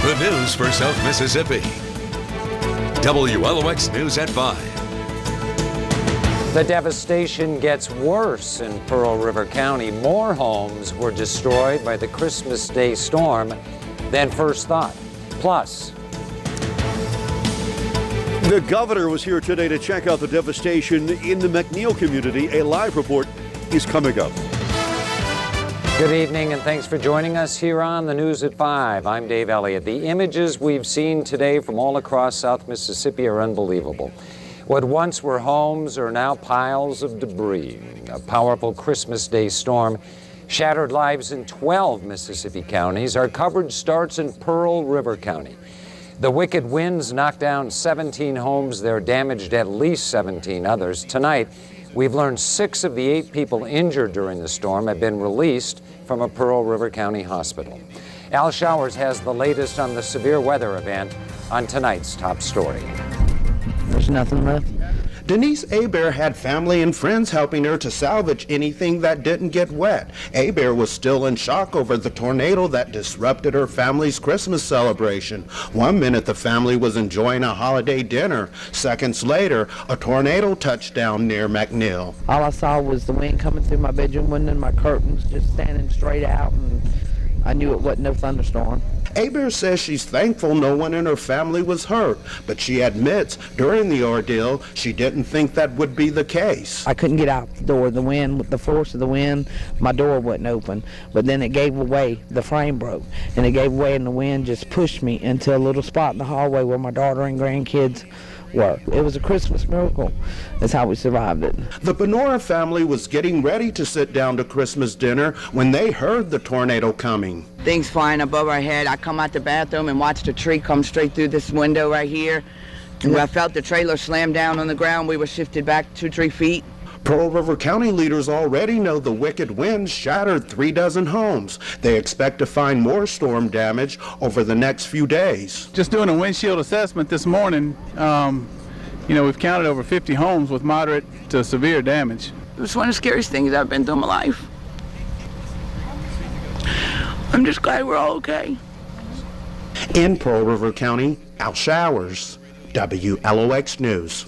The news for South Mississippi. WLOX News at 5. The devastation gets worse in Pearl River County. More homes were destroyed by the Christmas Day storm than first thought. Plus, the governor was here today to check out the devastation in the McNeil community. A live report is coming up. good evening and thanks for joining us here on the News at 5. I'm Dave Elliott. The images we've seen today from all across South Mississippi are unbelievable. What once were homes are now piles of debris. A powerful Christmas Day storm shattered lives in 12 Mississippi counties. Our coverage starts in Pearl River County. The wicked winds knocked down 17 homes. They're damaged at least 17 others. Tonight, we've learned 6 of the 8 people injured during the storm have been released from a Pearl River County hospital. Al Showers has the latest on the severe weather event on tonight's top story. There's nothing left. Denise Hebert had family and friends helping her to salvage anything that didn't get wet. Hebert was still in shock over the tornado that disrupted her family's Christmas celebration. One minute the family was enjoying a holiday dinner. Seconds later, a tornado touched down near McNeil. All I saw was the wind coming through my bedroom window and my curtains just standing straight out, and I knew it wasn't no thunderstorm. Hebert says she's thankful no one in her family was hurt, but she admits during the ordeal she didn't think that would be the case. I couldn't get out the door. The wind, with the force of the wind, my door wasn't open. But then it gave away, the frame broke, and it gave way and the wind just pushed me into a little spot in the hallway where my daughter and grandkids were. It was a Christmas miracle. That's how we survived it. The Benora family was getting ready to sit down to Christmas dinner when they heard the tornado coming. Things flying above our head. I come out the bathroom and watched a tree come straight through this window right here. And I felt the trailer slam down on the ground. We were shifted back 2-3 feet. Pearl River County leaders already know the wicked winds shattered 36 homes. They expect to find more storm damage over the next few days. Just doing a windshield assessment this morning, we've counted over 50 homes with moderate to severe damage. It was one of the scariest things I've been through in my life. I'm just glad we're all okay. In Pearl River County, Al Showers, WLOX News.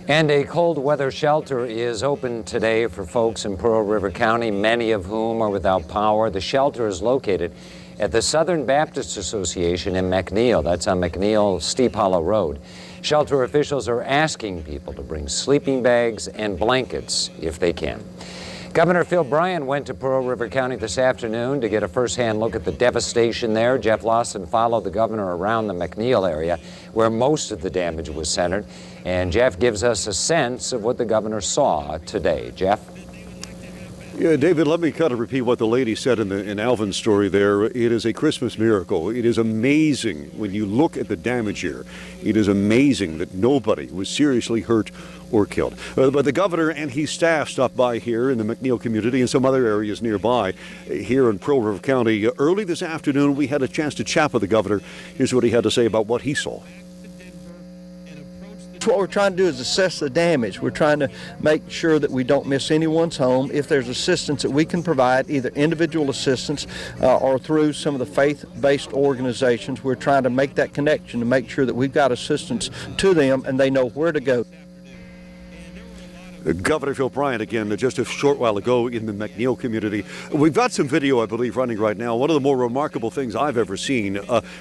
And a cold weather shelter is open today for folks in Pearl River County, many of whom are without power. The shelter is located at the Southern Baptist Association in McNeil. That's on McNeil Steep Hollow Road. Shelter officials are asking people to bring sleeping bags and blankets if they can. Governor Phil Bryant went to Pearl River County this afternoon to get a first-hand look at the devastation there. Jeff Lawson followed the governor around the McNeil area where most of the damage was centered. And Jeff gives us a sense of what the governor saw today. Jeff? Yeah, David, let me kind of repeat what the lady said in Alvin's story there. It is a Christmas miracle. It is amazing when you look at the damage here. It is amazing that nobody was seriously hurt or killed. But the governor and his staff stopped by here in the McNeil community and some other areas nearby here in Pearl River County. Early this afternoon, we had a chance to chat with the governor. Here's what he had to say about what he saw. What we're trying to do is assess the damage. We're trying to make sure that we don't miss anyone's home. If there's assistance that we can provide, either individual assistance or through some of the faith-based organizations, we're trying to make that connection to make sure that we've got assistance to them and they know where to go. Governor Phil Bryant, again, just a short while ago in the McNeil community. We've got some video, I believe, running right now. One of the more remarkable things I've ever seen.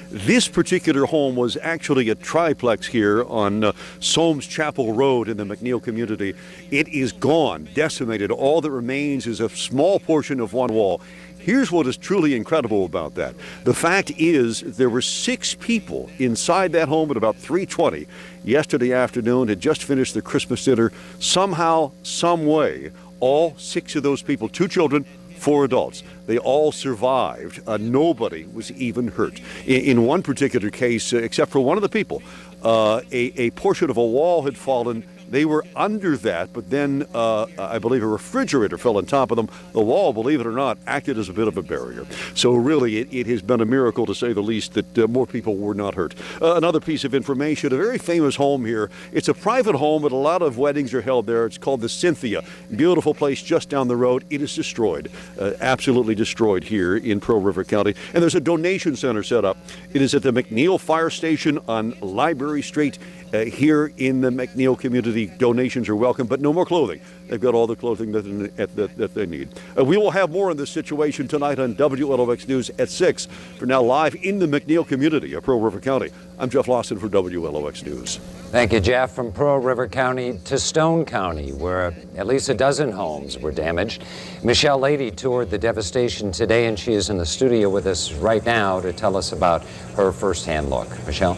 This particular home was actually a triplex here on Soames Chapel Road in the McNeil community. It is gone, decimated. All that remains is a small portion of one wall. Here's what is truly incredible about that. The fact is there were 6 people inside that home at about 3:20 yesterday afternoon, had just finished their Christmas dinner. Somehow, some way, all 6 of those people, 2 children, 4 adults, they all survived. Nobody was even hurt. In one particular case, except for one of the people, a portion of a wall had fallen. They were under that, but then I believe a refrigerator fell on top of them. The wall, believe it or not, acted as a bit of a barrier. So really, it has been a miracle, to say the least, that more people were not hurt. Another piece of information, a very famous home here. It's a private home, but a lot of weddings are held there. It's called the Cynthia. Beautiful place just down the road. It is destroyed, absolutely destroyed here in Pearl River County. And there's a donation center set up. It is at the McNeil Fire Station on Library Street. Here in the McNeil community, donations are welcome, but no more clothing. They've got all the clothing that they need. We will have more on this situation tonight on WLOX News at 6. For now, live in the McNeil community of Pearl River County, I'm Jeff Lawson for WLOX News. Thank you, Jeff. From Pearl River County to Stone County, where at least a dozen homes were damaged. Michelle Lady toured the devastation today, and she is in the studio with us right now to tell us about her firsthand look. Michelle?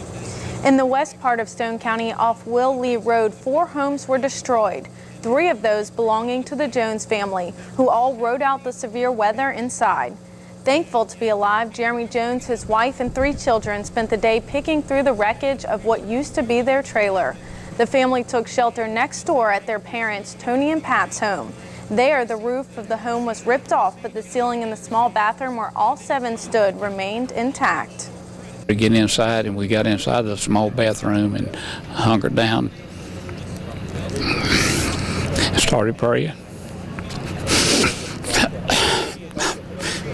In the west part of Stone County off Will Lee Road, 4 homes were destroyed. 3 of those belonging to the Jones family, who all rode out the severe weather inside. Thankful to be alive, Jeremy Jones, his wife, and 3 children spent the day picking through the wreckage of what used to be their trailer. The family took shelter next door at their parents' Tony and Pat's home. There, the roof of the home was ripped off, but the ceiling in the small bathroom where all 7 stood remained intact. We get inside, and we got inside the small bathroom and hunkered down and started praying.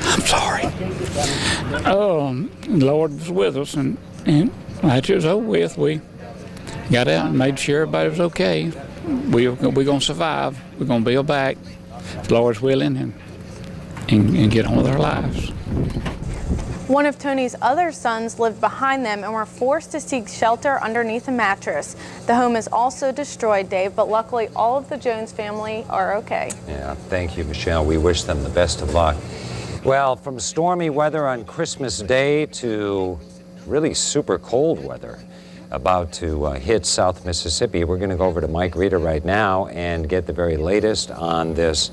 I'm sorry. The Lord was with us, and after it was over with, we got out and made sure everybody was okay. We're going to survive. We're going to build back, if the Lord's willing, and get on with our lives. One of Tony's other sons lived behind them and were forced to seek shelter underneath a mattress. The home is also destroyed, Dave, but luckily all of the Jones family are okay. Yeah, thank you, Michelle. We wish them the best of luck. Well, from stormy weather on Christmas Day to really super cold weather about to hit South Mississippi, we're going to go over to Mike Reeder right now and get the very latest on this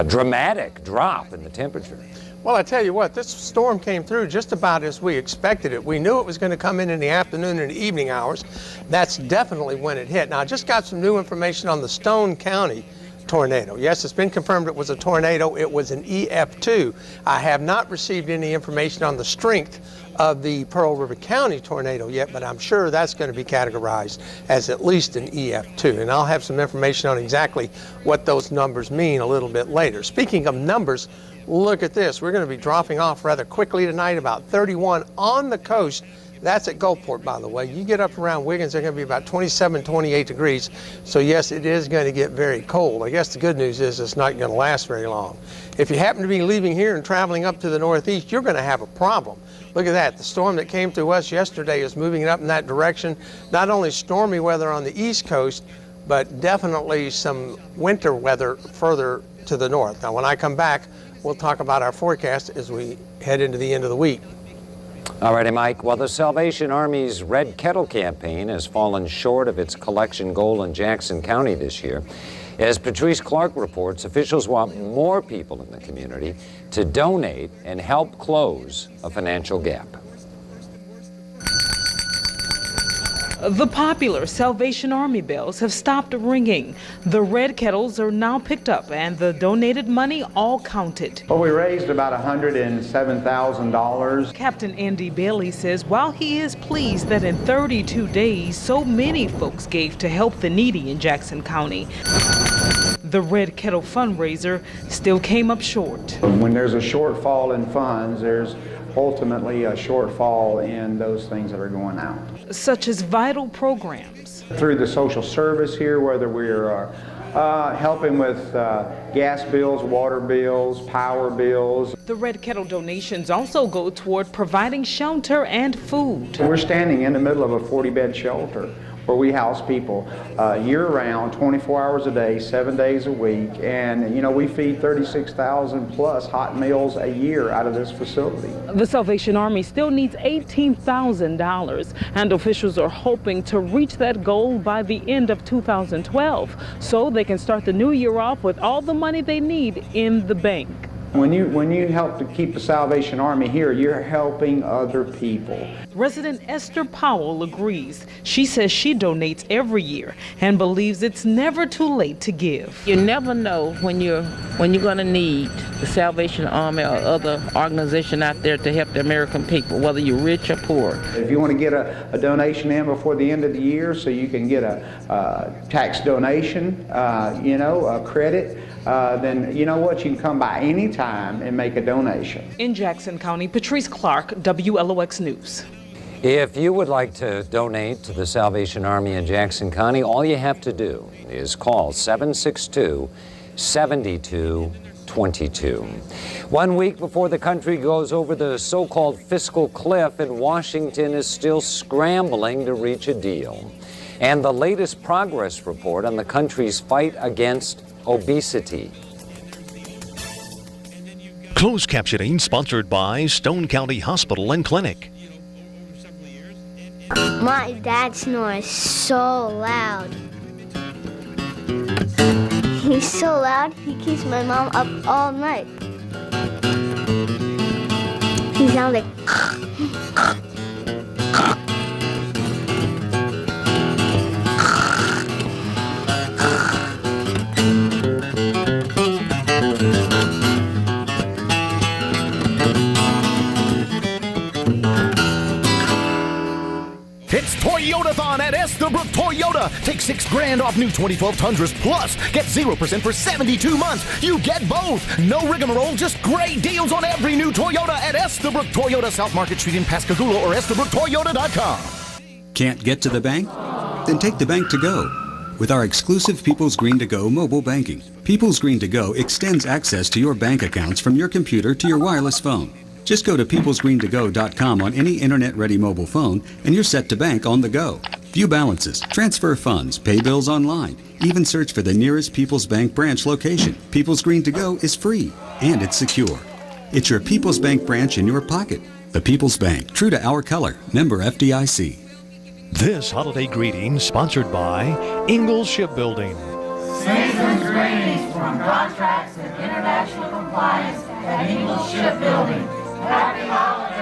dramatic drop in the temperature. Well, I tell you what, this storm came through just about as we expected it. We knew it was going to come in the afternoon and evening hours. That's definitely when it hit. Now, I just got some new information on the Stone County tornado. Yes, it's been confirmed it was a tornado. It was an EF2. I have not received any information on the strength of the Pearl River County tornado yet, but I'm sure that's going to be categorized as at least an EF2. And I'll have some information on exactly what those numbers mean a little bit later. Speaking of numbers, look at this. We're going to be dropping off rather quickly tonight, about 31 on the coast. That's at Gulfport, by the way. You get up around Wiggins, they're going to be about 27, 28 degrees. So yes, it is going to get very cold. I guess the good news is it's not going to last very long. If you happen to be leaving here and traveling up to the northeast, you're going to have a problem. Look at that. The storm that came through us yesterday is moving up in that direction. Not only stormy weather on the east coast, but definitely some winter weather further to the north. Now, when I come back, we'll talk about our forecast as we head into the end of the week. All righty, Mike. Well, the Salvation Army's Red Kettle campaign has fallen short of its collection goal in Jackson County this year. As Patrice Clark reports, officials want more people in the community to donate and help close a financial gap. The popular Salvation Army bells have stopped ringing. The red kettles are now picked up and the donated money all counted. Well, we raised about $107,000. Captain Andy Bailey says while he is pleased that in 32 days so many folks gave to help the needy in Jackson County, the Red Kettle fundraiser still came up short. When there's a shortfall in funds, there's ultimately a shortfall in those things that are going out. Such as vital programs. Through the social service here, whether we're helping with gas bills, water bills, power bills. The Red Kettle donations also go toward providing shelter and food. We're standing in the middle of a 40-bed shelter where we house people year-round, 24 hours a day, 7 days a week, and we feed 36,000 plus hot meals a year out of this facility. The Salvation Army still needs $18,000, and officials are hoping to reach that goal by the end of 2012, so they can start the new year off with all the money they need in the bank. When you help to keep the Salvation Army here, you're helping other people. Resident Esther Powell agrees. She says she donates every year and believes it's never too late to give. You never know when you're going to need the Salvation Army or other organization out there to help the American people, whether you're rich or poor. If you want to get a donation in before the end of the year so you can get a tax donation, a credit, then you know what, you can come by any time and make a donation. In Jackson County, Patrice Clark, WLOX News. If you would like to donate to the Salvation Army in Jackson County, all you have to do is call 762-7222. 1 week before the country goes over the so-called fiscal cliff, and Washington is still scrambling to reach a deal. And the latest progress report on the country's fight against obesity. Closed captioning sponsored by Stone County Hospital and Clinic. My dad snores so loud. He's so loud, he keeps my mom up all night. He sounds like It's Toyotathon at Estherbrook Toyota. Take $6,000 off new 2012 Tundras plus get 0% for 72 months. You get both. No rigmarole, just great deals on every new Toyota at Estherbrook Toyota, South Market Street in Pascagoula, or estherbrooktoyota.com. Can't get to the bank? Then take the bank to go. With our exclusive People's Green to Go mobile banking. People's Green to Go extends access to your bank accounts from your computer to your wireless phone. Just go to peoplesgreentogo.com on any internet-ready mobile phone, and you're set to bank on the go. View balances, transfer funds, pay bills online, even search for the nearest People's Bank branch location. People's Green to Go is free, and it's secure. It's your People's Bank branch in your pocket. The People's Bank, true to our color, member FDIC. This holiday greeting sponsored by Ingalls Shipbuilding. Season's greetings from contracts and international compliance at Ingalls Shipbuilding. Happy holidays!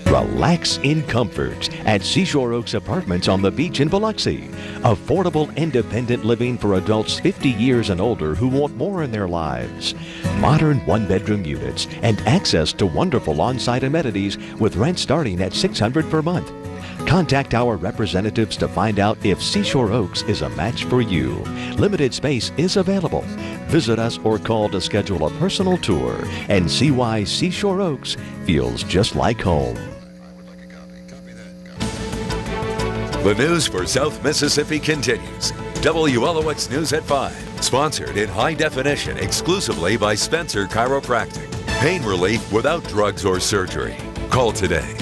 Relax in comfort at Seashore Oaks Apartments on the beach in Biloxi. Affordable, independent living for adults 50 years and older who want more in their lives. Modern one-bedroom units and access to wonderful on-site amenities with rent starting at $600 per month. Contact our representatives to find out if Seashore Oaks is a match for you. Limited space is available. Visit us or call to schedule a personal tour and see why Seashore Oaks feels just like home. The news for South Mississippi continues. WLOX News at 5, sponsored in high definition exclusively by Spencer Chiropractic. Pain relief without drugs or surgery. Call today.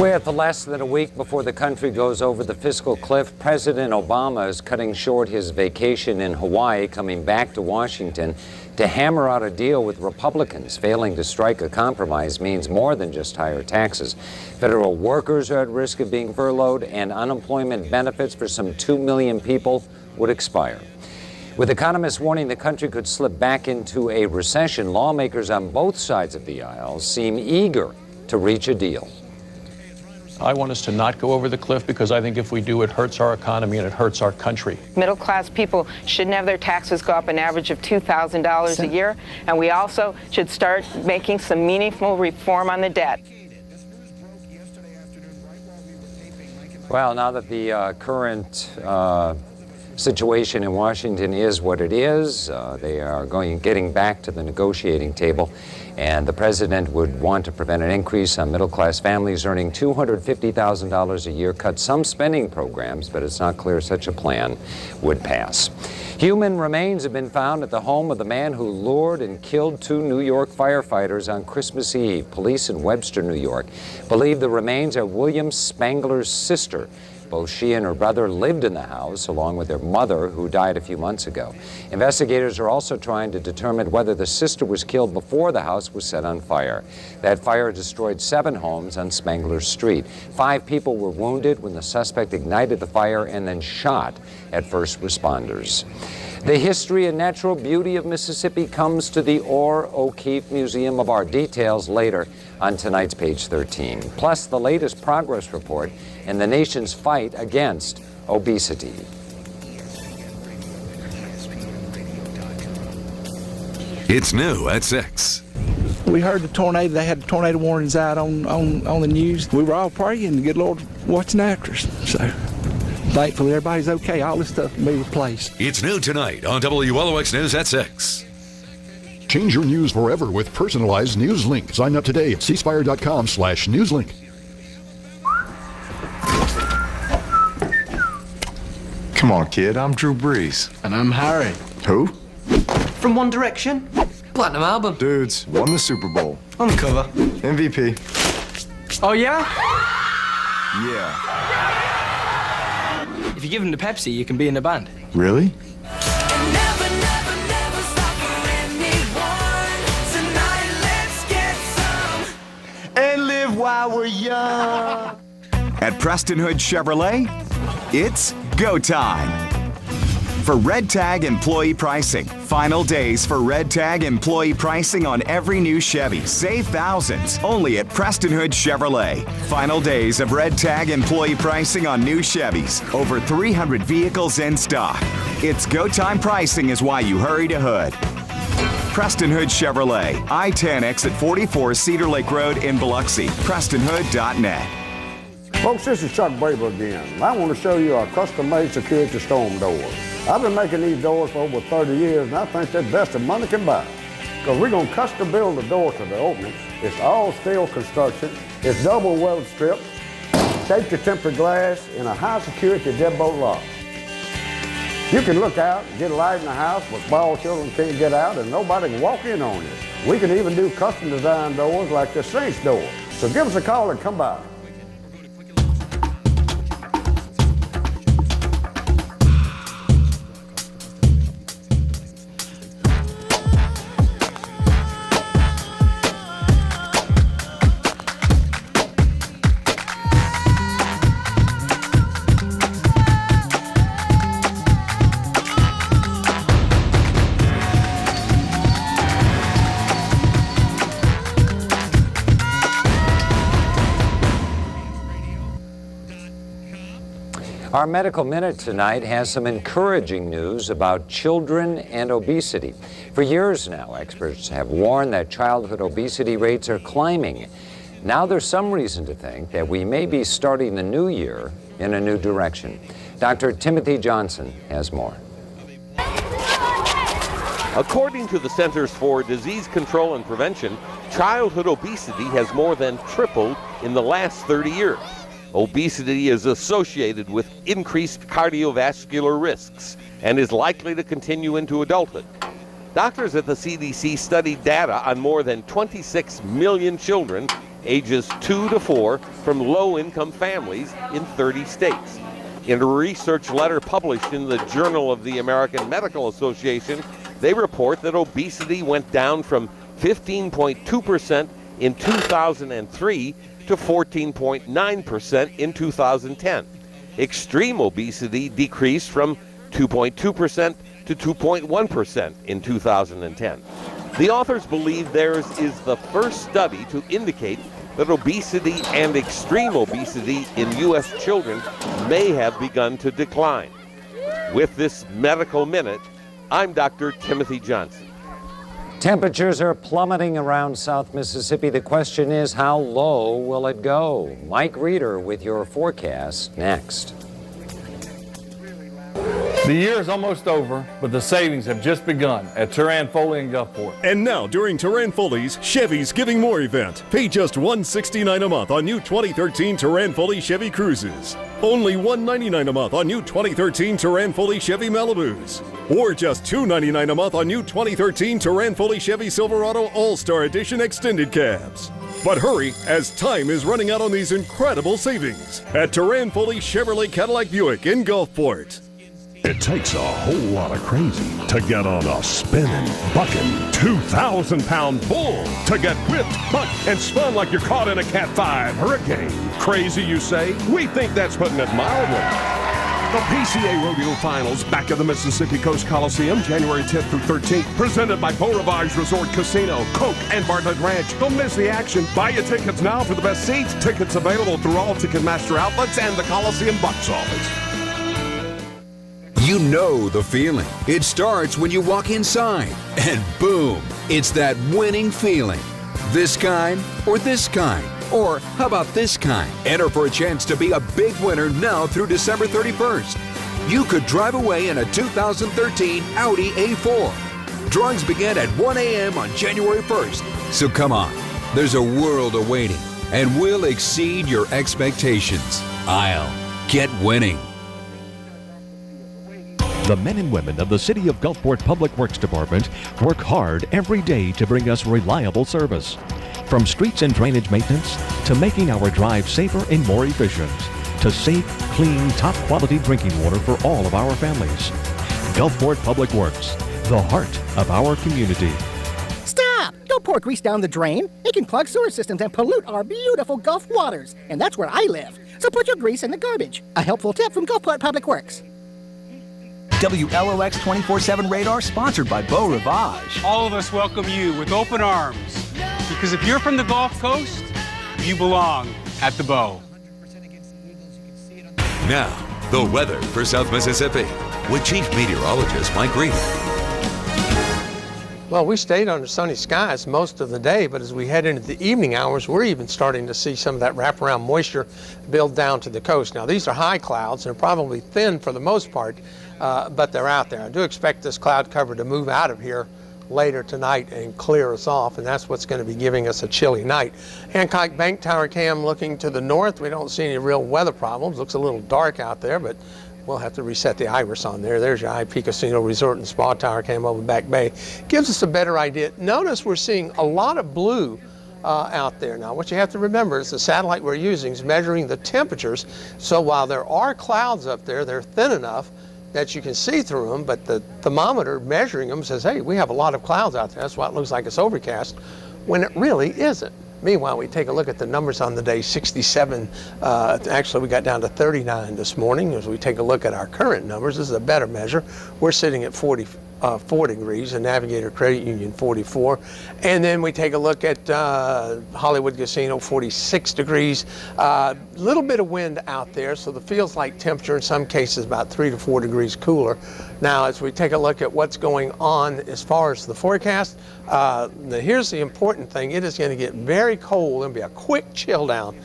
With less than a week before the country goes over the fiscal cliff, President Obama is cutting short his vacation in Hawaii, coming back to Washington to hammer out a deal with Republicans. Failing to strike a compromise means more than just higher taxes. Federal workers are at risk of being furloughed, and unemployment benefits for some 2 million people would expire. With economists warning the country could slip back into a recession, lawmakers on both sides of the aisle seem eager to reach a deal. I want us to not go over the cliff because I think if we do, it hurts our economy and it hurts our country. Middle-class people shouldn't have their taxes go up an average of $2,000 a year, and we also should start making some meaningful reform on the debt. Well, now that the current situation in Washington is what it is, they are getting back to the negotiating table. And the president would want to prevent an increase on middle-class families earning $250,000 a year, cut some spending programs, but it's not clear such a plan would pass. Human remains have been found at the home of the man who lured and killed 2 New York firefighters on Christmas Eve. Police in Webster, New York, believe the remains are William Spangler's sister, Both she and her brother lived in the house, along with their mother, who died a few months ago. Investigators are also trying to determine whether the sister was killed before the house was set on fire. That fire destroyed 7 homes on Spangler Street. 5 people were wounded when the suspect ignited the fire and then shot at first responders. The history and natural beauty of Mississippi comes to the Orr O'Keefe Museum of Art. Details later on tonight's page 13. Plus, the latest progress report in the nation's fight against obesity. It's new at 6. We heard the tornado. They had tornado warnings out on the news. We were all praying, the good Lord watching after us. So thankfully, everybody's okay. All this stuff can be replaced. It's new tonight on WLOX News at 6. Change your news forever with personalized news link. Sign up today at cspire.com/newslink. Come on, kid. I'm Drew Brees. And I'm Harry. Who? From One Direction. Platinum album. Dudes, won the Super Bowl. On the cover. MVP. Oh, yeah? Yeah. If you give him to Pepsi, you can be in the band. Really? And live while we're young. At Preston Hood Chevrolet, it's go time. For Red Tag employee pricing, final days for Red Tag employee pricing on every new Chevy. Save thousands only at Preston Hood Chevrolet. Final days of Red Tag employee pricing on new Chevys. Over 300 vehicles in stock. It's go time pricing is why you hurry to Hood. Preston Hood Chevrolet, I-10 exit 44 Cedar Lake Road in Biloxi. PrestonHood.net. Folks, this is Chuck Braber again. I want to show you our custom-made security storm doors. I've been making these doors for over 30 years, and I think they're best that money can buy. Because we're going to custom build the door to the opening. It's all steel construction. It's double weld strip, safety tempered glass, and a high security deadbolt lock. You can look out and get a light in the house, but small children can't get out and nobody can walk in on you. We can even do custom design doors like the Saints door. So give us a call and come by. Our Medical Minute tonight has some encouraging news about children and obesity. For years now, experts have warned that childhood obesity rates are climbing. Now there's some reason to think that we may be starting the new year in a new direction. Dr. Timothy Johnson has more. According to the Centers for Disease Control and Prevention, childhood obesity has more than tripled in the last 30 years. Obesity is associated with increased cardiovascular risks and is likely to continue into adulthood. Doctors at the CDC studied data on more than 26 million children ages 2 to 4 from low-income families in 30 states. In a research letter published in the Journal of the American Medical Association, they report that obesity went down from 15.2% in 2003 to 14.9% in 2010. Extreme obesity decreased from 2.2% to 2.1% in 2010. The authors believe theirs is the first study to indicate that obesity and extreme obesity in U.S. children may have begun to decline. With this Medical Minute, I'm Dr. Timothy Johnson. Temperatures are plummeting around South Mississippi. The question is, how low will it go? Mike Reeder with your forecast next. The year is almost over, but the savings have just begun at Turan Foley in Gulfport. And now, during Turan Foley's Chevy's Giving More event, pay just $169 a month on new 2013 Turan Foley Chevy Cruises. Only $199 a month on new 2013 Turan Foley Chevy Malibus. Or just $299 a month on new 2013 Turan Foley Chevy Silverado All-Star Edition Extended Cabs. But hurry, as time is running out on these incredible savings at Turan Foley Chevrolet Cadillac Buick in Gulfport. It takes a whole lot of crazy to get on a spinning, bucking, 2,000-pound bull, to get whipped, bucked, and spun like you're caught in a Cat 5 hurricane. Crazy, you say? We think that's putting it mildly. The PCA Rodeo Finals back at the Mississippi Coast Coliseum, January 10th through 13th, presented by Beau Rivage Resort Casino, Coke, and Bartlett Ranch. Don't miss the action. Buy your tickets now for the best seats. Tickets available through all Ticketmaster outlets and the Coliseum box office. You know the feeling. It starts when you walk inside, and boom, it's that winning feeling. This kind or this kind? Or how about this kind? Enter for a chance to be a big winner now through December 31st. You could drive away in a 2013 Audi A4. Drawings begin at 1 a.m. on January 1st. So come on, there's a world awaiting, and we'll exceed your expectations. I'll get winning. The men and women of the City of Gulfport Public Works Department work hard every day to bring us reliable service. From streets and drainage maintenance to making our drive safer and more efficient, to safe, clean, top-quality drinking water for all of our families. Gulfport Public Works, the heart of our community. Stop! Don't pour grease down the drain. It can clog sewer systems and pollute our beautiful Gulf waters. And that's where I live. So put your grease in the garbage. A helpful tip from Gulfport Public Works. WLOX 24/7 radar sponsored by Beau Rivage. All of us welcome you with open arms. Because if you're from the Gulf Coast, you belong at the Beau. Now, the weather for South Mississippi with Chief Meteorologist Mike Reed. Well, we stayed under sunny skies most of the day, but as we head into the evening hours, we're even starting to see some of that wraparound moisture build down to the coast. Now, these are high clouds and are probably thin for the most part, but they're out there. I do expect this cloud cover to move out of here later tonight and clear us off, and that's what's going to be giving us a chilly night. Hancock Bank Tower Cam looking to the north. We don't see any real weather problems. Looks a little dark out there, but we'll have to reset the iris on there. There's your IP Casino Resort and Spa Tower Cam over Back Bay. Gives us a better idea. Notice we're seeing a lot of blue out there. Now, what you have to remember is the satellite we're using is measuring the temperatures, so while there are clouds up there, they're thin enough that you can see through them, but the thermometer measuring them says, hey, we have a lot of clouds out there. That's why it looks like it's overcast, when it really isn't. Meanwhile, we take a look at the numbers on the day, 67. Actually, we got down to 39 this morning. As we take a look at our current numbers, this is a better measure. We're sitting at 44 degrees, and Navigator Credit Union 44. And then we take a look at Hollywood Casino, 46 degrees. Little bit of wind out there, so the feels like temperature in some cases about 3 to 4 degrees cooler. Now, as we take a look at what's going on as far as the forecast, here's the important thing. It is going to get very cold and be a quick chill down.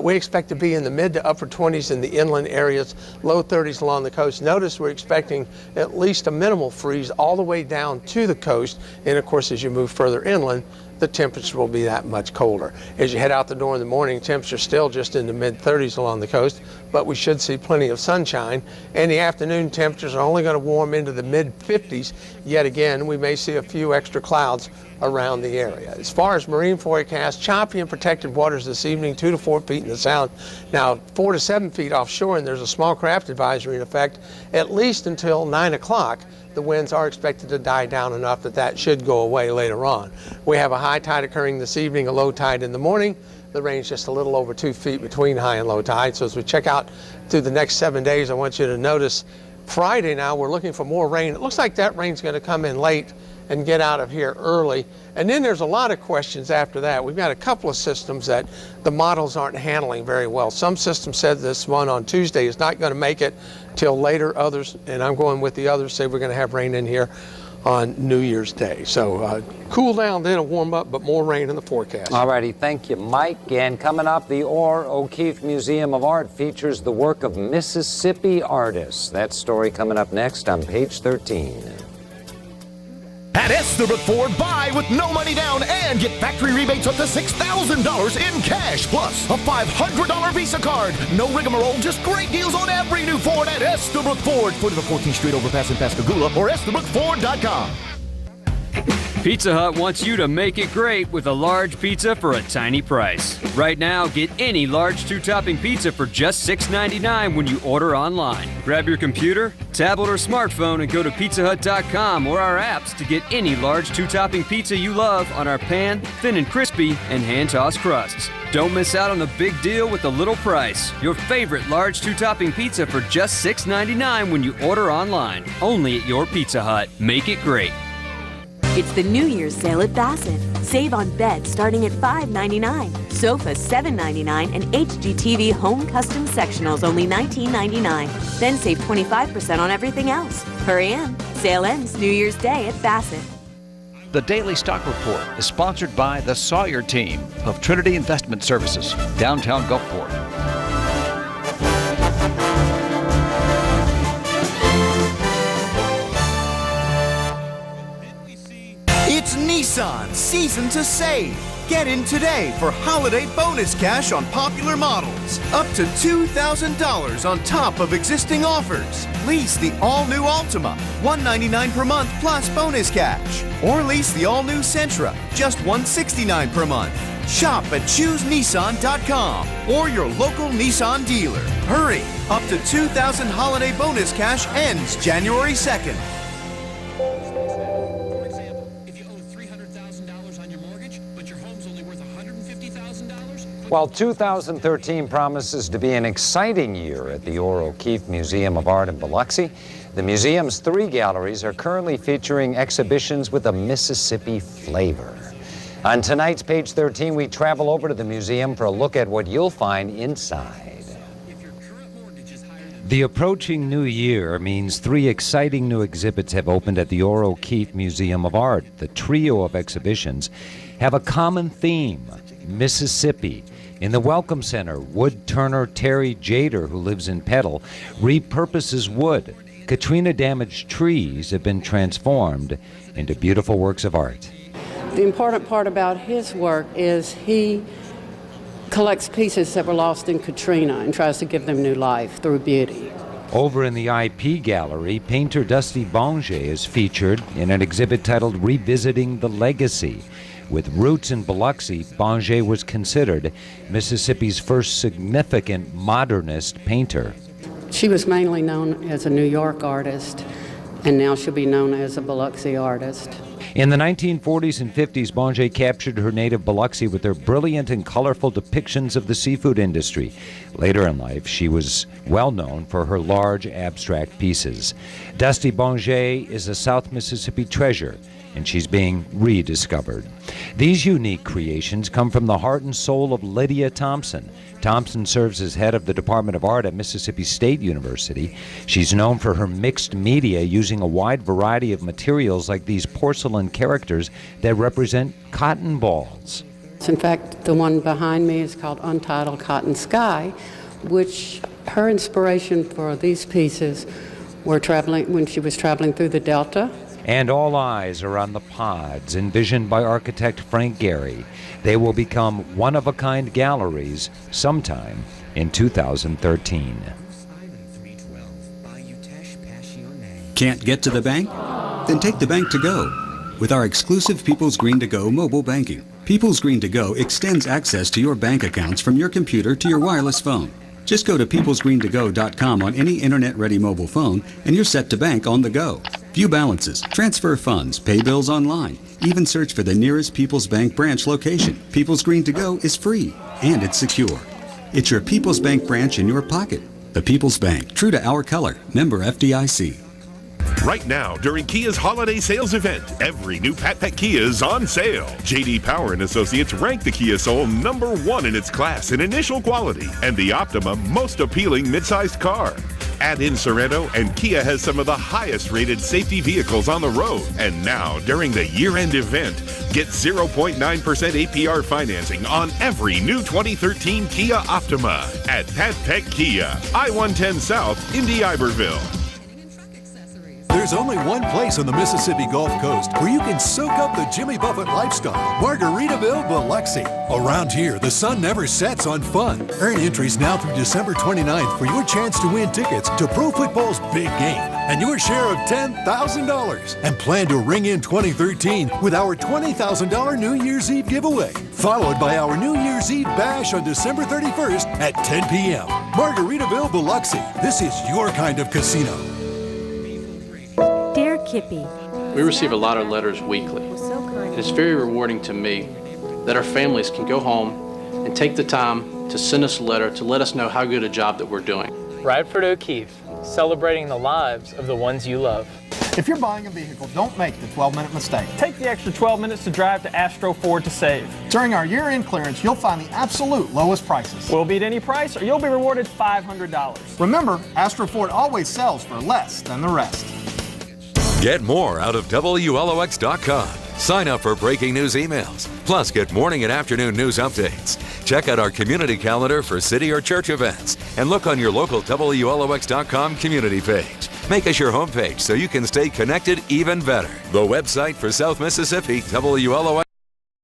We expect to be in the mid to upper 20s in the inland areas, low 30s along the coast. Notice we're expecting at least a minimal freeze all the way down to the coast, and of course as you move further inland, the temperature will be that much colder. As you head out the door in the morning, temperature still just in the mid-30s along the coast, but we should see plenty of sunshine. And the afternoon temperatures are only going to warm into the mid-50s. Yet again, we may see a few extra clouds around the area. As far as marine forecast, choppy and protected waters this evening, 2 to 4 feet in the sound. Now, 4 to 7 feet offshore, and there's a small craft advisory in effect at least until 9 o'clock. The winds are expected to die down enough that that should go away later on. We have a high tide occurring this evening, a low tide in the morning. The rain's just a little over 2 feet between high and low tide. So as we check out through the next 7 days, I want you to notice Friday now we're looking for more rain. It looks like that rain's going to come in late and get out of here early. And then there's a lot of questions after that. We've got a couple of systems that the models aren't handling very well. Some systems said this one on Tuesday is not going to make it till later. Others, and I'm going with the others, say we're going to have rain in here on New Year's Day. So cool down, then a warm up, but more rain in the forecast. All righty, thank you, Mike. And coming up, the Orr O'Keefe Museum of Art features the work of Mississippi artists. That story coming up next on page 13. At Estabrook Ford, buy with no money down and get factory rebates up to $6,000 in cash, plus a $500 Visa card. No rigmarole, just great deals on every new Ford at Estabrook Ford. Foot of the 14th Street overpass in Pascagoula or EstabrookFord.com. Pizza Hut wants you to make it great with a large pizza for a tiny price. Right now, get any large 2-topping pizza for just $6.99 when you order online. Grab your computer, tablet, or smartphone and go to pizzahut.com or our apps to get any large 2-topping pizza you love on our pan, thin and crispy, and hand-tossed crusts. Don't miss out on the big deal with the little price. Your favorite large 2-topping pizza for just $6.99 when you order online. Only at your Pizza Hut. Make it great. It's the New Year's sale at Bassett. Save on beds starting at $5.99, sofas $7.99, and HGTV home custom sectionals only $19.99. Then save 25% on everything else. Hurry in. Sale ends New Year's Day at Bassett. The Daily Stock Report is sponsored by the Sawyer team of Trinity Investment Services, downtown Gulfport. It's Nissan season to save. Get in today for holiday bonus cash on popular models. Up to $2,000 on top of existing offers. Lease the all-new Altima, $199 per month plus bonus cash. Or lease the all-new Sentra, just $169 per month. Shop at ChooseNissan.com or your local Nissan dealer. Hurry! Up to $2,000 holiday bonus cash ends January 2nd. While 2013 promises to be an exciting year at the Orr O'Keefe Museum of Art in Biloxi, the museum's 3 galleries are currently featuring exhibitions with a Mississippi flavor. On tonight's Page 13, we travel over to the museum for a look at what you'll find inside. The approaching new year means 3 exciting new exhibits have opened at the Orr O'Keefe Museum of Art. The trio of exhibitions have a common theme: Mississippi. In the Welcome Center, wood turner Terry Jader, who lives in Petal, repurposes wood. Katrina-damaged trees have been transformed into beautiful works of art. The important part about his work is he collects pieces that were lost in Katrina and tries to give them new life through beauty. Over in the IP Gallery, painter Dusty Bonge is featured in an exhibit titled Revisiting the Legacy. With roots in Biloxi, Bonge was considered Mississippi's first significant modernist painter. She was mainly known as a New York artist, and now she'll be known as a Biloxi artist. In the 1940s and 50s, Bonge captured her native Biloxi with her brilliant and colorful depictions of the seafood industry. Later in life, she was well known for her large abstract pieces. Dusty Bonge is a South Mississippi treasure, and she's being rediscovered. These unique creations come from the heart and soul of Lydia Thompson. Thompson serves as head of the Department of Art at Mississippi State University. She's known for her mixed media, using a wide variety of materials like these porcelain characters that represent cotton balls. In fact, the one behind me is called Untitled Cotton Sky, which her inspiration for these pieces were when she was traveling through the Delta. And all eyes are on the pods envisioned by architect Frank Gehry. They will become one-of-a-kind galleries sometime in 2013. Can't get to the bank? Then take the bank to go with our exclusive People's Green to Go mobile banking. People's Green to Go extends access to your bank accounts from your computer to your wireless phone. Just go to peoplesgreentogo.com on any internet-ready mobile phone and you're set to bank on the go. View balances, transfer funds, pay bills online, even search for the nearest People's Bank branch location. People's Green to Go is free and it's secure. It's your People's Bank branch in your pocket. The People's Bank, true to our color, member FDIC. Right now, during Kia's holiday sales event, every new Pat Kia is on sale. J.D. Power and Associates ranked the Kia Soul #1 in its class in initial quality and the Optima most appealing midsized car. Add in Sorento, and Kia has some of the highest rated safety vehicles on the road. And now, during the year-end event, get 0.9% APR financing on every new 2013 Kia Optima at Pat Kia, I-110 South, Indy Iberville. There's only one place on the Mississippi Gulf Coast where you can soak up the Jimmy Buffett lifestyle, Margaritaville, Biloxi. Around here, the sun never sets on fun. Earn entries now through December 29th for your chance to win tickets to pro football's big game and your share of $10,000. And plan to ring in 2013 with our $20,000 New Year's Eve giveaway, followed by our New Year's Eve bash on December 31st at 10 p.m. Margaritaville, Biloxi. This is your kind of casino. Dear Kippy, we receive a lot of letters weekly, and it's very rewarding to me that our families can go home and take the time to send us a letter to let us know how good a job that we're doing. Radford O'Keefe, celebrating the lives of the ones you love. If you're buying a vehicle, don't make the 12-minute mistake. Take the extra 12 minutes to drive to Astro Ford to save. During our year-end clearance, you'll find the absolute lowest prices. We'll beat any price or you'll be rewarded $500. Remember, Astro Ford always sells for less than the rest. Get more out of WLOX.com. Sign up for breaking news emails. Plus, get morning and afternoon news updates. Check out our community calendar for city or church events. And look on your local WLOX.com community page. Make us your homepage so you can stay connected even better. The website for South Mississippi, WLOX.